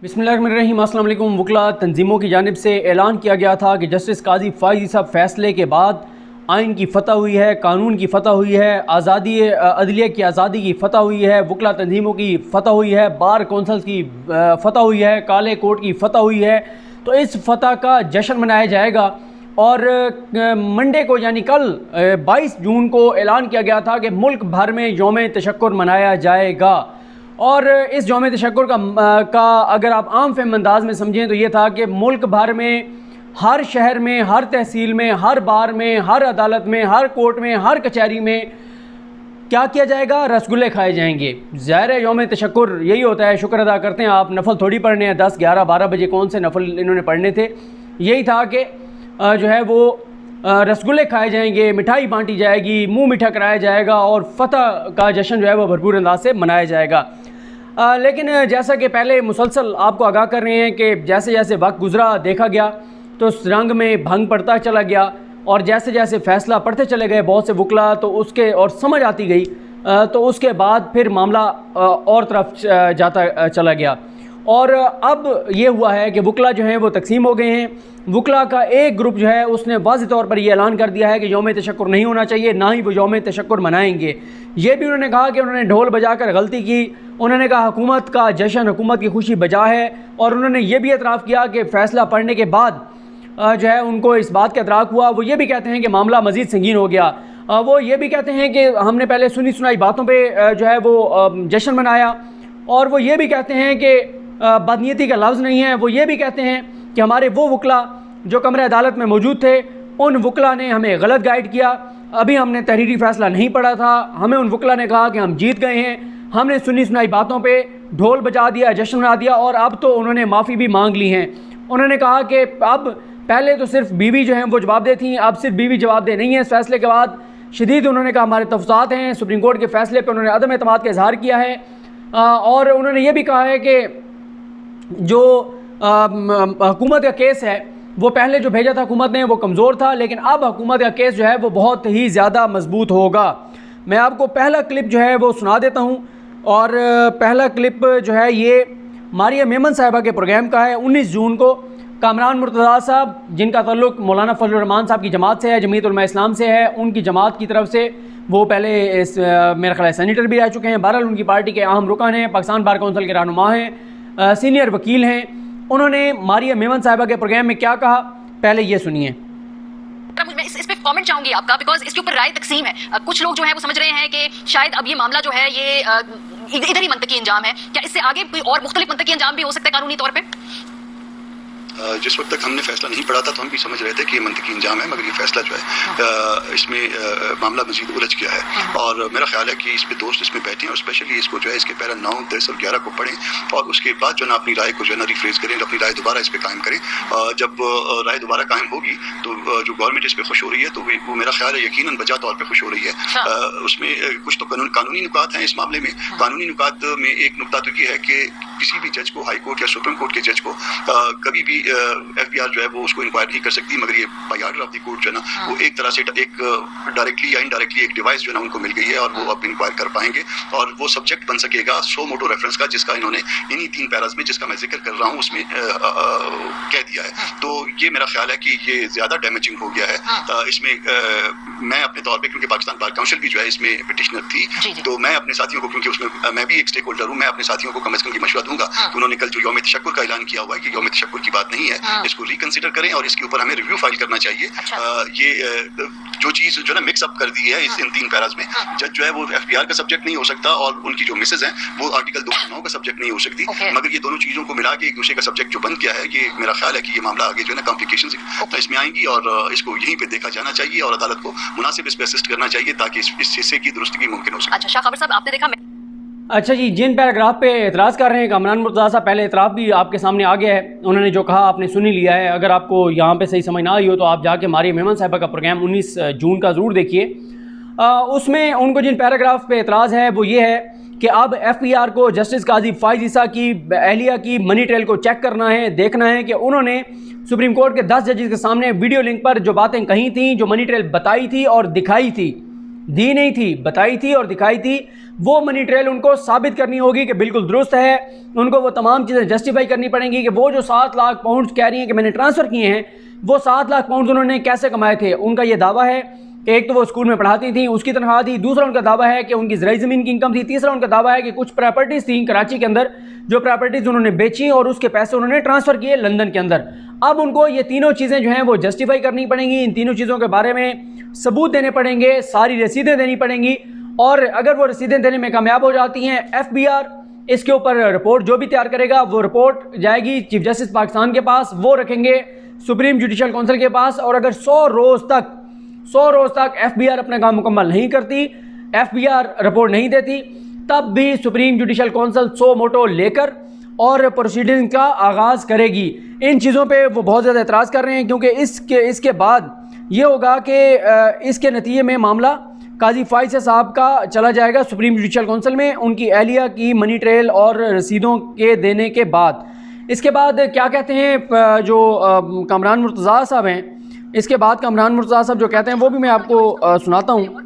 बिस्मिल्लाहिर्रहमानिर्रहीम। अस्सलाम वालेकुम। वकला तंजीमों की जानिब से ऐलान किया गया था कि जस्टिस काजी फ़ाइज़ साहब फैसले के बाद आइन की फ़तह हुई है, कानून की फ़तह हुई है, आज़ादी अदलिया की आज़ादी की फ़तह हुई है, वकला तंजीमों की फ़तह हुई है, बार कौंसल्स की फ़तह हुई है, काले कोर्ट की फ़तह हुई है। तो इस फ़तह का जश्न मनाया जाएगा और मंडे को यानी कल 22 जून को ऐलान किया गया था कि मुल्क भर में यौम तशक्कुर मनाया जाएगा। और इस यौम तशक्कुर का अगर आप आम फहम अंदाज में समझें तो ये था कि मुल्क भर में, हर शहर में, हर तहसील में, हर बार में, हर अदालत में, हर कोर्ट में, हर कचहरी में क्या किया जाएगा? रसगुल्ले खाए जाएंगे। ज़ाहिर है यौम तशक्कुर यही होता है, शुक्र अदा करते हैं। आप नफल थोड़ी पढ़ने हैं 10, 11, 12 बजे कौन से नफल इन्होंने पढ़ने थे। यही था कि जो है वो रसगुल्ले खाए जाएंगे, मिठाई बांटी जाएगी, मुंह मीठा कराया जाएगा और फ़तह का जश्न जो है वो भरपूर अंदाज से मनाया जाएगा। लेकिन जैसा कि पहले मुसलसल आपको आगाह कर रहे हैं कि जैसे जैसे वक्त गुजरा देखा गया तो रंग में भंग पड़ता चला गया और जैसे जैसे फ़ैसला पढ़ते चले गए बहुत से वकला तो उसके और समझ आती गई तो उसके बाद फिर मामला और तरफ जाता चला गया। और अब ये हुआ है कि वकला जो हैं वो तकसीम हो गए हैं। वकला का एक ग्रुप जो है उसने वाज़ेह तौर पर ये ऐलान कर दिया है कि यौम तशक्कुर नहीं होना चाहिए, ना ही वो यौम तशक्कुर मनाएंगे। ये भी उन्होंने कहा कि उन्होंने ढोल बजाकर गलती की। उन्होंने कहा हुकूमत का जश्न, हुकूमत की खुशी बजा है। और उन्होंने ये भी एतराफ़ किया कि फ़ैसला पढ़ने के बाद जो है उनको इस बात का इदराक हुआ। वो ये भी कहते हैं कि मामला मज़ीद संगीन हो गया। वो ये भी कहते हैं कि हमने पहले सुनी सुनाई बातों पर जो है वो जश्न मनाया। और वो ये भी कहते हैं कि बदनीयती का लफ्ज़ नहीं है। वो ये भी कहते हैं कि हमारे वो वकला जो कमरे अदालत में मौजूद थे, उन वकला ने हमें गलत गाइड किया। अभी हमने तहरीरी फ़ैसला नहीं पढ़ा था, हमें उन वकला ने कहा कि हम जीत गए हैं, हमने सुनी सुनाई बातों पे ढोल बजा दिया, जश्न मना दिया। और अब तो उन्होंने माफ़ी भी मांग ली हैं। उन्होंने कहा कि अब पहले तो सिर्फ बीवी जो हैं वो जवाबदेह थी, अब सिर्फ बीवी जवाबदेह नहीं है। इस फैसले के बाद शदीद उन्होंने कहा हमारे तफसात हैं। सुप्रीम कोर्ट के फ़ैसले पर उन्होंने अदम एतमाद का इजहार किया है। और उन्होंने ये भी कहा है कि जो हुकूमत का केस है वो पहले जो भेजा था हुकूमत ने वो कमज़ोर था, लेकिन अब हुकूमत का केस जो है वो बहुत ही ज़्यादा मजबूत होगा। मैं आपको पहला क्लिप जो है वो सुना देता हूँ। और पहला क्लिप जो है ये मारिया मेमन साहिबा के प्रोग्राम का है। 19 जून को कामरान मुर्तज़ा साहब, जिनका तल्लुक़ मौलाना फजलुर रहमान साहब की जमात से है, जमीयत उलमा इस्लाम से है, उनकी जमात की तरफ से वो पहले मेरा ख्याल सेनेटर भी रह चुके हैं। बहरहाल उनकी पार्टी के अहम रुकन हैं, पाकिस्तान बार कौंसिल के रहनुमा हैं, सीनियर वकील हैं। उन्होंने मारिया मेमन साहिबा के प्रोग्राम में क्या कहा, पहले ये सुनिए। इस पे कमेंट चाहूंगी आपका, बिकॉज इसके ऊपर राय तकसीम है। कुछ लोग जो है वो समझ रहे हैं कि शायद अब ये मामला जो है ये इधर ही मंतकी अंजाम है। क्या इससे आगे कोई और मुख्तलिफ मंतकी अंजाम भी हो सकता है कानूनी तौर पे? जिस वक्त तक हमने फैसला नहीं पढ़ा था तो हम भी समझ रहे थे कि ये मंतकी इंजाम है, मगर ये फैसला जो है इसमें मामला मजीद उलझ गया है। और मेरा ख्याल है कि इस पे दोस्त इसमें बैठे हैं और स्पेशली इसको जो है इसके पैरा 9, 10 और 11 को पढ़ें और उसके बाद जो है अपनी राय को जो है ना रिफ्रेज करें, अपनी राय दोबारा इस पर कायम करें। जब राय दोबारा कायम होगी तो जो गवर्नमेंट इस पर खुश हो रही है तो वो मेरा ख्याल है यकीनन बजा तौर पर खुश हो रही है। उसमें कुछ तो कानूनी नुकात हैं इस मामले में। कानूनी नुकात में एक नुकता तो ये है कि किसी भी जज को, हाई कोर्ट या सुप्रीम कोर्ट के जज को कभी भी FBI जो है वो उसको इंक्वायर नहीं कर सकती, मगर ये by order of the court जो है ना वो एक तरह से एक डायरेक्टली या इनडायरेक्टली एक डिवाइस जो है ना उनको मिल गई है और वो अब इंक्वायर कर पाएंगे और वो सब्जेक्ट बन सकेगा सो मोटो रेफरेंस का, जिसका इन्होंने इन्हीं 3 पैराज में जिसका मैं जिक्र कर रहा हूँ उसमें कह दिया है। तो ये मेरा ख्याल है कि ये ज्यादा डैमेजिंग हो गया है। इसमें मैं अपने तौर पर, क्योंकि पाकिस्तान बार काउंसिल भी जो है इसमें पिटिशनर थी, तो मैं अपने साथियों को, क्योंकि उसमें मैं भी एक स्टेक होल्डर हूँ, मैं अपने साथियों को कम से कम ये मशवरा दूंगा कि उन्होंने कल जो यौम तशक्कुर का ऐलान किया हुआ है कि यौम तशक्कुर की बात नहीं है, इसको रिकंसिडर करें और इसके ऊपर हमें रिव्यू फाइल करना चाहिए। ये जो चीज जो ना मिक्स अप कर दी है इन 3 पैराज में, जज जो है वो FBR का सब्जेक्ट नहीं हो सकता और उनकी जो मिसेज हैं वो आर्टिकल 209 का सब्जेक्ट नहीं हो सकती। मगर ये दोनों चीजों को मिला के एक दूसरे का सब्जेक्ट जो बन गया है, ये मेरा ख्याल है कि ये मामला आगे जो है ना कॉम्प्लिकेशंस इसमें आएंगी और इसको यहीं पे देखा जाना चाहिए और अदालत को मुनासिब इस पे असिस्ट करना चाहिए ताकि इस हिस्से की दुरुस्ती मुमकिन हो सके। अच्छा शाह खबर साहब, आपने देखा अच्छा जी, जिन पैराग्राफ पे एतराज़ कर रहे हैं कामरान मुर्तज़ा साहब, पहले एतराफ़ भी आपके सामने आ गया है। उन्होंने जो कहा आपने सुनी लिया है। अगर आपको यहाँ पे सही समझ ना आई हो तो आप जाके मारिया मेमन साहिबा का प्रोग्राम 19 जून का ज़रूर देखिए। उसमें उनको जिन पैराग्राफ पे एतराज़ है वो ये है कि अब FPR को जस्टिस काजी फ़ाइज़ की अहलिया की मनी ट्रेल को चेक करना है, देखना है कि उन्होंने सुप्रीम कोर्ट के 10 जजेस के सामने वीडियो लिंक पर जो बातें कही थी, जो मनी ट्रेल बताई थी और दिखाई थी, दी नहीं थी, बताई थी और दिखाई थी, वो मनी ट्रेल उनको साबित करनी होगी कि बिल्कुल दुरुस्त है। उनको वो तमाम चीज़ें जस्टिफाई करनी पड़ेंगी कि वो जो 7 लाख पाउंड कह रही हैं कि मैंने ट्रांसफ़र किए हैं, वो 7 लाख पाउंड उन्होंने कैसे कमाए थे। उनका ये दावा है कि एक तो वो स्कूल में पढ़ाती थी, उसकी तनख्वाह थी, दूसरा उनका दावा है कि उनकी ज़राई ज़मीन की इनकम थी, तीसरा उनका दावा है कि कुछ प्रॉपर्टीज़ थी कराची के अंदर, जो प्रॉपर्टीज़ उन्होंने बेची और उसके पैसे उन्होंने ट्रांसफ़र किए लंदन के अंदर। अब उनको ये तीनों चीज़ें जो हैं वो जस्टिफाई करनी पड़ेंगी, इन तीनों चीज़ों के बारे में सबूत देने पड़ेंगे, सारी रसीदें देनी पड़ेंगी, और अगर वो रसीदें देने में कामयाब हो जाती हैं, FBI इसके ऊपर रिपोर्ट जो भी तैयार करेगा, वो रिपोर्ट जाएगी चीफ जस्टिस पाकिस्तान के पास, वो रखेंगे सुप्रीम जुडिशल काउंसिल के पास, और अगर 100 रोज़ तक FBI अपना काम मुकम्मल नहीं करती, FBI रिपोर्ट नहीं देती, तब भी सुप्रीम जुडिशल काउंसिल सो मोटो लेकर और प्रोसीडिंग का आगाज़ करेगी। इन चीज़ों पे वो बहुत ज़्यादा एतराज़ कर रहे हैं, क्योंकि इसके बाद ये होगा कि इसके नतीजे में मामला काजी फाइज़ साहब का चला जाएगा सुप्रीम जुडिशल काउंसिल में, उनकी एहलिया की मनी ट्रेल और रसीदों के देने के बाद। इसके बाद क्या कहते हैं जो कामरान मुर्तज़ा साहब हैं, इसके बाद कामरान मुर्तज़ा साहब जो कहते हैं वो भी मैं आपको सुनाता हूँ,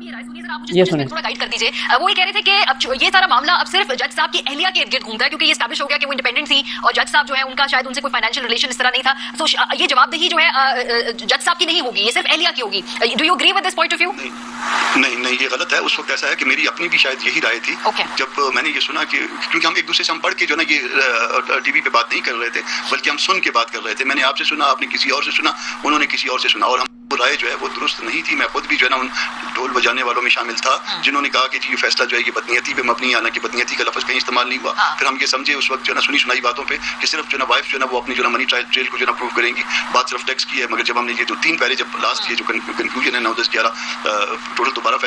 ये सुने। थोड़ा गाइड कर दीजिए। वो ये कह रहे थे कि अब ये सारा मामला अब सिर्फ जज साहब की एहलिया के इर्द-गिर्द घूमता है, क्योंकि ये एस्टैब्लिश हो गया कि वो इंडिपेंडेंट थी और जज साहब जो है उनका शायद उनसे कोई फाइनेंशियल रिलेशन इस तरह नहीं था। तो ये जवाबदेही जो है जज साहब की नहीं होगी, ये सिर्फ एहलिया की होगी। Do you agree with this point of view? नहीं, ये गलत है। उस वक्त ऐसा है कि मेरी अपनी भी शायद यही राय थी। जब मैंने ये सुना कि क्योंकि हम एक दूसरे से हम पढ़ के जो ना ये टीवी पे बात नहीं कर रहे थे, बल्कि हम सुन के बात कर रहे थे। मैंने आपसे सुना, आपने किसी और से सुना, उन्होंने किसी और से सुना, और हम राय जो है वो दुरुस्त नहीं थी। मैं खुद भी जो है ना उन ढोल बजाने वालों में शामिल था जिन्होंने कहा कि जी ये फैसला जो है ये बदनीयती पे मबनी, हालांकि बदनीयती का लफ्ज़ कहीं इस्तेमाल नहीं हुआ। फिर हम ये समझे उस वक्त जो ना सुनी सुनाई बातों पे कि सिर्फ जो ना वाइफ जो ना वो अपनी जो ना मनी ट्रेल को जो ना प्रूव करेंगी, बात सिर्फ टैक्स की है। मगर जब हमने ये जो 3 पैरे जब लास्ट ये जो कंक्लूजन है 9, 10, 11 टोटल तो 12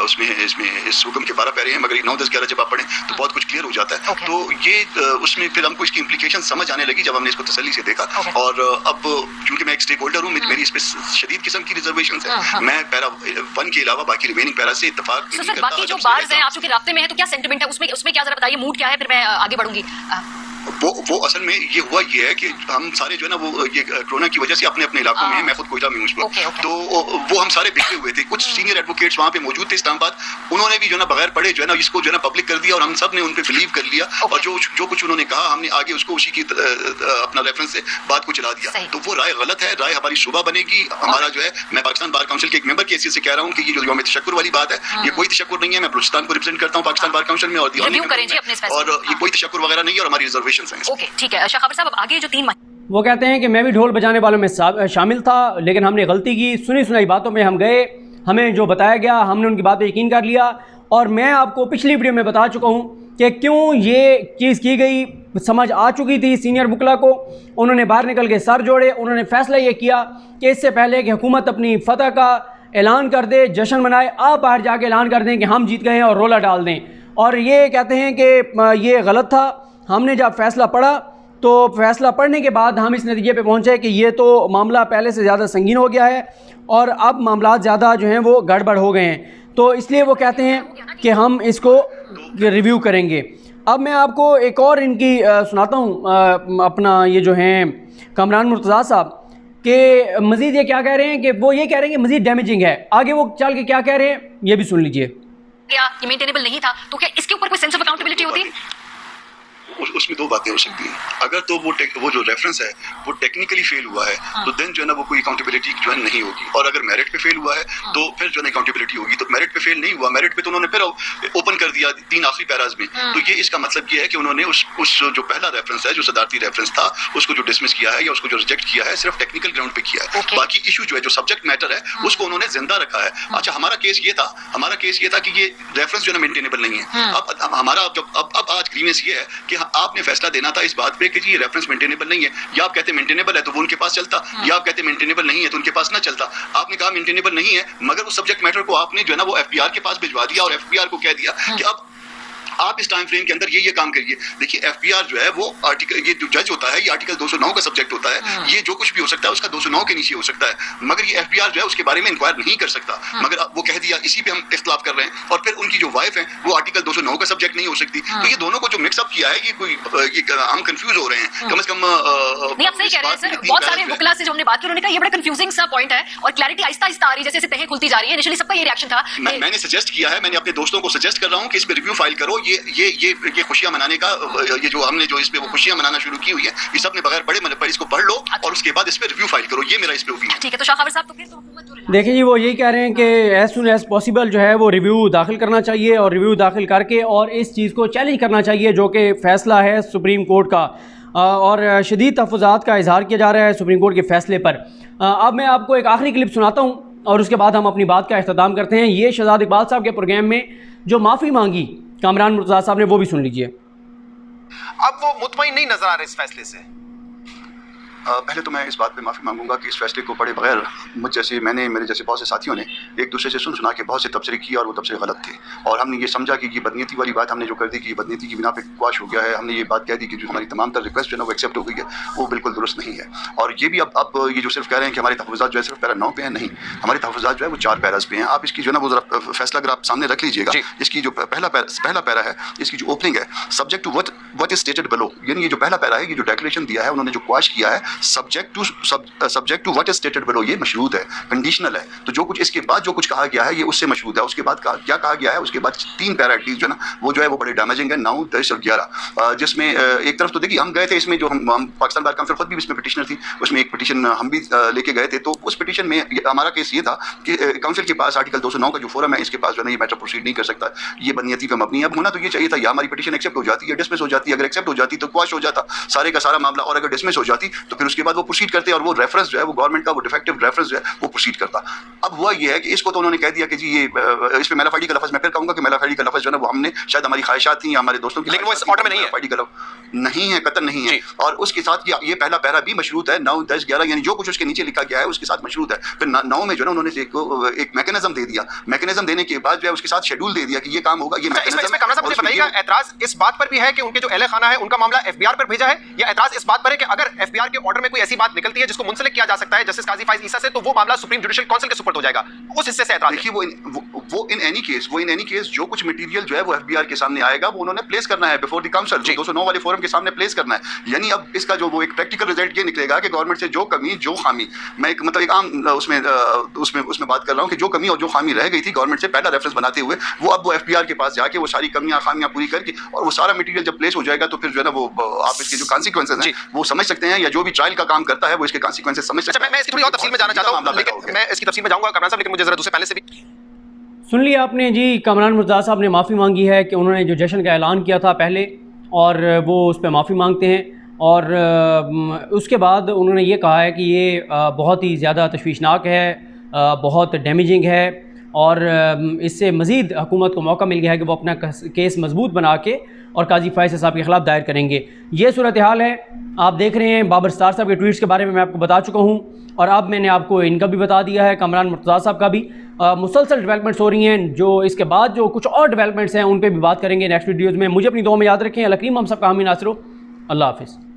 उसमें इसमें इस हुक्म के 12 पैरे हैं, मगर 9, 10, 11 जब आप पढ़ें तो बहुत कुछ क्लियर हो जाता है। तो ये उसमें फिर हमको इसकी इम्प्लीकेशन समझ आने लगी जब हमने इसको तसल्ली से देखा। और अब क्योंकि मैं एक स्टेक होल्डर हूँ, मेरी इस पर शदीद किस्म की रिजर्वेशन है। मैं पैरा 1 के अलावा बाकी रिमेनिंग पैरा से इत्तेफाक नहीं करता। बाकी जो बार्स हैं आप चूंकि रास्ते में है, तो क्या सेंटिमेंट है उसमें क्या जरा बताइए, मूड क्या है, फिर मैं आगे बढ़ूंगी। वो असल में ये हुआ ये है कि हम सारे जो है ना वो ये कोरोना की वजह से अपने अपने इलाकों में, मैं खुद कोयटा में हूँ इस वक्त, तो वो हम सारे बिखरे हुए थे। कुछ सीनियर एडवोकेट्स वहाँ पे मौजूद थे इस्लामाबाद, उन्होंने भी जो है ना बगैर पढ़े जो है ना इसको जो है ना पब्लिक कर दिया, और हम सब ने उन पे बिलीव कर लिया, और जो कुछ उन्होंने कहा हमने आगे उसको उसी की अपना रेफरेंस से बात को चला दिया। तो वो राय गलत है। राय हमारी सुबह बनेगी। हमारा जो है, मैं पाकिस्तान बार काउंसिल के एक मेंबर की हैसियत से कह रहा हूँ कि ये जो यौम तशक्कुर वाली बात है, ये कोई तशक्कुर नहीं है। मैं बलूचिस्तान को रिप्रेजेंट करता हूँ पाकिस्तान बार काउंसिल में, और ये कोई तशक्कुर वगैरह नहीं है, और हमारी रिजर्वेशन है। ठीक है शाह साहब, अब आगे जो 3 वो कहते हैं कि मैं भी ढोल बजाने वालों में शामिल था, लेकिन हमने गलती की, सुनी सुनाई बातों में हम गए, हमें जो बताया गया हमने उनकी बात पर यकीन कर लिया। और मैं आपको पिछली वीडियो में बता चुका हूँ कि क्यों ये चीज़ की गई, समझ आ चुकी थी सीनियर वकला को। उन्होंने बाहर निकल के सर जोड़े, उन्होंने फैसला ये किया कि इससे पहले कि हुकूमत अपनी फतह का ऐलान कर दे, जश्न मनाए, आप बाहर जाके ऐलान कर दें कि हम जीत गए हैं और रोला डाल दें। और ये कहते हैं कि ये गलत था। हमने जब फैसला पढ़ा तो फैसला पढ़ने के बाद हम इस नतीजे पे पहुँचे कि ये तो मामला पहले से ज़्यादा संगीन हो गया है और अब मामला ज़्यादा जो हैं वो गड़बड़ हो गए हैं। तो इसलिए वो कहते हैं कि हम इसको रिव्यू करेंगे। अब मैं आपको एक और इनकी सुनाता हूँ, अपना ये जो हैं कामरान मुर्तज़ा साहब के मज़ीद ये क्या कह रहे हैं कि वो ये कह रहे हैं कि मज़ीद डैमेजिंग है। आगे वो चल के क्या कह रहे हैं ये भी सुन लीजिए। क्या ये मेंटेनेबल नहीं था, तो क्या इसके ऊपर कोई सेंस ऑफ अकाउंटेबिलिटी होती है? उसमें 2 बातें हो सकती हैं। अगर तो वो जो रेफरेंस है वो टेक्निकली फेल हुआ है, तो देन जो है ना वो कोई अकाउंटेबिलिटी जो है नहीं होगी। और अगर मेरिट पे फेल हुआ है तो फिर जो है अकाउंटेबिलिटी होगी। तो मेरिट पे फेल नहीं हुआ, मेरिट पे तो उन्होंने फिर ओपन कर दिया 3 आखिरी पैराज में। तो ये इसका मतलब ये है कि उन्होंने उस जो पहला रेफरेंस है, जो सदारती रेफरेंस था, उसको जो डिसमिस किया है या उसको जो रिजेक्ट किया है, सिर्फ टेक्निकल ग्राउंड पे किया है। बाकी इशू जो है, जो सब्जेक्ट मैटर है, उसको उन्होंने जिंदा रखा है। अच्छा, हमारा केस ये था कि ये रेफरेंस जो है मेंटेनेबल नहीं है। अब हमारा अब आज ग्रीवेंस ये है कि आपने फैसला देना था इस बात पे कि जी ये रेफरेंस मेंटेनेबल नहीं है। या आप कहते मेंटेनेबल है तो वो उनके पास चलता, या आप कहते मेंटेनेबल नहीं है तो उनके पास ना चलता। आपने कहा मेंटेनेबल नहीं है, मगर उस सब्जेक्ट मैटर को आपने जो है ना वो एफबीआर के पास भिजवा दिया और एफबीआर को कह दिया कि अब आप इस टाइम फ्रेम के अंदर ये काम करिए। देखिए एफबीआर जो है वो आर्टिकल, ये जो जज होता है ये आर्टिकल 209 का सब्जेक्ट होता है, ये जो कुछ भी हो सकता है उसका 209 के नीचे हो सकता है, मगर ये एफबीआर जो है उसके बारे में इंक्वायर नहीं कर सकता। मगर वो कह दिया, इसी पे हम इख्तिलाफ कर रहे हैं। और फिर उनकी जो वाइफ है वो आर्टिकल 209 का सब्जेक्ट नहीं हो सकती। तो ये दोनों को जो मिक्सअप किया है ये कोई हम कंफ्यूज हो रहे हैं। कम से कम नहीं, आप सही कह रहे हैं सर। बहुत सारे वकीला से जो हमने बात की उन्होंने कहा ये बड़ा कंफ्यूजिंग सा पॉइंट है और क्लैरिटी आहिस्ता आहिस्ता आ रही है, जैसे तहें खुलती जा रही है। इनिशियली सबका ये रिएक्शन था। मैंने सजेस्ट किया है, मैंने अपने दोस्तों को सजेस्ट कर रहा हूं कि इस पे रिव्यू फाइल करो। ये खुशियां मनाने का, ये जो हमने जो इस पे वो खुशियां मनाना शुरू की हुई है, ये सब ने बगैर बड़े मन पर इसको पढ़ लो और उसके बाद इस पे रिव्यू फाइल करो। ये मेरा इस पे ओपिनियन। ठीक है, तो शाह साहब तो फिर तो हुकूमत जो देखिए जी, वो यही कह रहे हैं कि एज सुन एज पॉसिबल जो है वो रिव्यू दाखिल करना चाहिए और रिव्यू दाखिल करके और इस चीज़ को चैलेंज करना चाहिए जो कि फ़ैसला है सुप्रीम कोर्ट का, और शदीद तहफ़्फ़ुज़ात का इजहार किया जा रहा है सुप्रीम कोर्ट के फ़ैसले पर। अब मैं आपको एक आखिरी क्लिप सुनाता हूँ और उसके बाद हम अपनी बात का इख्तिताम करते हैं। ये शहजाद इकबाल साहब के प्रोग्राम में जो माफ़ी मांगी कामरान मुर्तज़ा साहब ने, वो भी सुन लीजिए। अब वो मुतमईन नहीं नजर आ रहे इस फैसले से। पहले तो मैं इस बात पे माफ़ी मांगूंगा कि इस फैसले को पढ़े बगैर मुझ जैसे मेरे जैसे बहुत से साथियों ने एक दूसरे से सुना के बहुत से तबसरे किए और वो तबसरे गलत थे और हमने ये समझा कि ये बदनीयती वाली बात हमने जो कर दी कि बदनीयती की बिना पे क्वाश हो गया है। हमने ये बात कह दी कि जो हमारी तमाम तर रिक्वेस्ट जो है ना वो एक्सेप्ट हो गई है, वो बिल्कुल दुरुस्त नहीं है। और ये भी अब ये जो सिर्फ कह रहे हैं कि हमारे तहफ़्फ़ुज़ात जो है सिर्फ पैरा 9 पे हैं, नहीं, हमारे तहफ़्फ़ुज़ात जो है वो 4 पैराज पे हैं। आप इसकी जो है ना वो जरा फैसला अगर आप सामने रख लीजिएगा, इसकी जो पहला पैरा है, इसकी जो ओपनिंग है, subject to what is stated below, यानी ये जो पहला पैरा है, ये जो डेक्लेरेशन दिया है उन्होंने जो क्वाश किया है, subject to what is stated below, ये मशरूत है, कंडीशनल है। तो जो कुछ इसके बाद जो कुछ कहा गया है ये उससे मशरूत है। उसके बाद क्या कहा गया है, उसके बाद 3 पैरा जो है ना वो जो है वो बड़े डैमेजिंग है, 9, 10 और 11, जिसमें एक तरफ तो देखिए हम गए थे इसमें, जो हम पाकिस्तान बार काउंसिल खुद भी इसमें पिटिशनर थी, उसमें एक पिटिशन हम भी लेके गए थे। तो उस पिटिशन में हमारा केस ये था कि काउंसिल के पास आर्टिकल 209 का जो फोरम है इसके पास जो है ना ये मैटर प्रोसीड नहीं कर सकता, ये बदनीयती पे मबनी है। अब होना तो ये चाहिए था, या हमारी पिटिशन एक्सेप्ट हो जाती है, डिसमिस हो जाती है। अगर एक्सेप्ट हो जाती तो क्वाश हो जाता सारे का सारा मामला, और अगर डिसमिस हो जाती तो फिर उसके बाद वो प्रोसीड करते और वो रेफरेंस जो है वो गवर्नमेंट का वो डिफेक्टिव रेफरेंस जो है वो प्रोसीड करता। अब हुआ ये है कि इसको तो उन्होंने कह दिया कि जी ये इस पे मैलाफाइडी का लफ्ज़, मैं फिर कहूँगा कि मैलाफाइडी का लफ्ज़ जो है ना वो हमने शायद हमारी ख्वाहिशात थी या हमारे दोस्तों की, लेकिन वो इस ऑर्डर में नहीं है, मैलाफाइडी का लफ्ज़ नहीं है, कतई नहीं है। और उसके साथ ये पहला पैरा भी मशरूत है, 9, 10, 11 यानी जो कुछ उसके नीचे लिखा गया है उसके साथ मशरूत है। फिर 9 में जो है उन्होंने एक मैकेनिज्म दे दिया, मैकेनिज्म देने के बाद जो है उसके साथ शेड्यूल दे दिया कि ये काम होगा, ये मैकेनिज्म। कमरा साहब मुझे बताइएगा, एतराज इस बात पर भी है कि उनके जो एहले खाना है उनका मामला एफबीआर पर भेजा है, या एतराज इस बात पर है कि अगर एफबीआर के ऑर्डर में कोई ऐसी बात निकलती है जिसको मुंसलिक किया जा सकता है जस्टिस काजी फाइज ईसा से, तो वो मामला सुप्रीम जुडिशियल काउंसिल के सुपुर्द हो जाएगा, उस हिस्से से एतराज? देखिए वो इन एनी केस जो कुछ मटेरियल जो है वो एफबीआर के सामने आएगा वो उन्होंने प्लेस करना है बिफोर द काउंसिल, 209 वाले फोरम के सामने प्लेस करना है। यानी अब इसका जो वो एक प्रैक्टिकल रिजल्ट ये निकलेगा कि गवर्नमेंट से जो कमी जो खामी, मैं एक मतलब एक आम उसमें बात कर रहा हूँ कि जो कमी और जो खामी रह गई थी गवर्नमेंट से पहला रेफरेंस बनाते हुए, वो अब वो एफबीआर के पास जाके वो सारी कमियां खामियां पूरी करके और वो सारा मटेरियल जब प्लेस हो जाएगा तो फिर जो है ना वो आप इसके जो कॉन्सिक्वेंसेज हैं वो समझ सकते हैं, या जो भी ट्रायल का काम करता है वो इसके कॉन्सिक्वेंसेज समझ सकते हैं। मैं इसकी थोड़ी और तफसील में जाना चाहता हूं, लेकिन मैं इसकी तफसील में जाऊंगा कमरान साहब, लेकिन मुझे जरा दूसरे पहले से भी सुन लिया आपने जी। कामरान मुर्तज़ा साहब ने माफ़ी मांगी है कि उन्होंने जो जश्न का ऐलान किया था पहले और वो उस पर माफ़ी मांगते हैं, और उसके बाद उन्होंने ये कहा है कि ये बहुत ही ज़्यादा तशवीशनाक है, बहुत डैमेजिंग है और इससे मज़ीद हुकूमत को मौका मिल गया है कि वो अपना केस मजबूत बना के और काजी फाइज साहब के ख़िलाफ़ दायर करेंगे। ये सूरत हाल है, आप देख रहे हैं। बाबर स्टार साहब के ट्वीट्स के बारे में मैं आपको बता चुका हूँ और अब मैंने आपको इनका भी बता दिया है, कामरान मुर्तज़ा साहब का भी। मुसलसल डेवलपमेंट्स हो रही हैं, जो इसके बाद जो कुछ और डेवलपमेंट्स हैं उन पर भी बात करेंगे नेक्स्ट वीडियोज़ में। मुझे अपनी दुआ में याद रखें। अल करीम हम सबका हामी नासिरो। अल्लाह हाफ़िज़।